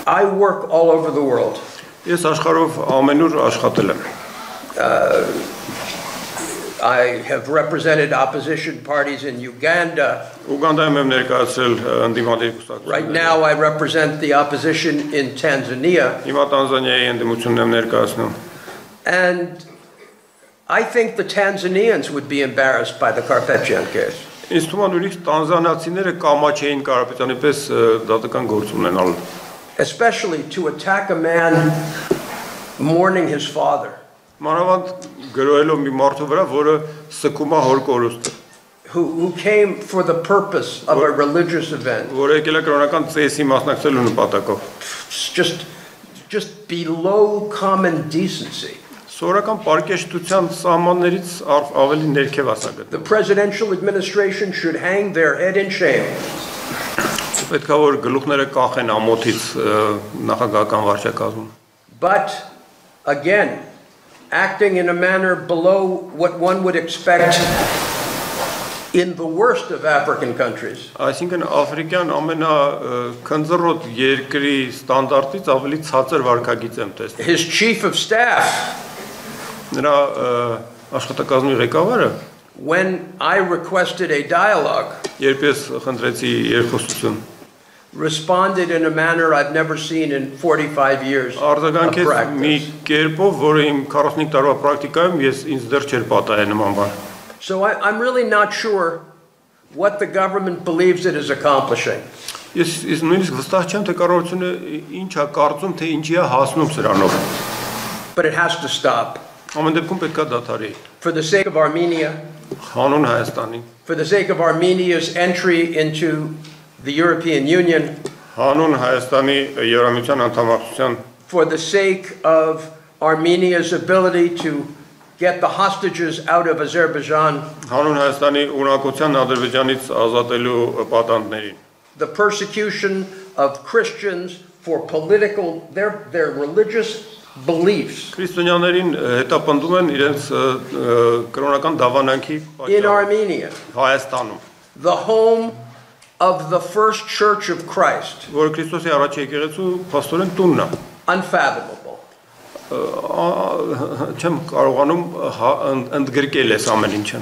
I work all over the world. Ես աշխարհով ամենուր աշխատել եմ։ I have represented opposition parties in Uganda. Ուգանդայում եմ ներկայացրել ընդդիմադիր կուսակցությունները։ Right now I represent the opposition in Tanzania. Հիմա Տանզանիայի ընդդիմությունն եմ ներկայացնում։ And I think the Tanzanians would be embarrassed by the Karapetyan case. Ինձ թվում է նույնիսկ տանզանացիները կամաչեին Կարապետյանի պես դատական գործ ունենալ։ Especially to attack a man mourning his father. Մանավանդ գրոհելով մի մարդու վրա, որը սկում է հոր կորուստը։ Who came for the purpose of a religious event. Որը եկել է կրոնական ծեսի մասնակցելու նպատակով։ Just below common decency. Սովորական պարկեշտության սահմաններից ավելի ներքև ասագտ։ The presidential administration should hang their head in shame. Պետք է որ գլուխները կախեն ամոթից նախագահական վարչակազմում։ But again, acting in a manner below what one would expect in the worst of African countries. Այսինքն աֆրիկյան ամենաքնձռոտ երկրի ստանդարտից ավելի ցածր վարքագիծ եմ տեսնում։ His chief of staff, նրա աշխատակազմի ղեկավարը, when I requested a dialogue, երբ ես խնդրեցի երկխոսություն, responded in a manner I've never seen in 45 years of արձագանքեց մի practice. կերպով, որը իմ 45 տարվա պրակտիկայում ինձ դեռ չէր պատահել նման բան։ So I'm really not sure what the government believes it is accomplishing. Ես նույնիսկ վստահ չեմ, թե կառավարությունը ինչ է կարծում, թե ինչի է հասնում սրանով։ But it has to stop. Ամեն դեպքում պետք է դադարի։ For the sake of Armenia, Հանուն Հայաստանի, for the sake of Armenia's entry into the European Union, հանուն Հայաստանի Եվրամիության անդամակցության, for the sake of Armenia's ability to get the hostages out of Azerbaijan, հանուն Հայաստանի ունակության Ադրբեջանից ազատելու պատանդներին, the persecution of Christians for their religious beliefs քրիստոնյաներին հետապնդում են իրենց կրոնական դավանանքի in Armenia, Հայաստանում, the home of the first church of Christ. որը Քրիստոսի առաջ եկեղեցու փաստորեն տունն է։ Unfathomable. Չեմ կարողանում ընդգրկել այս ամեն ինչը։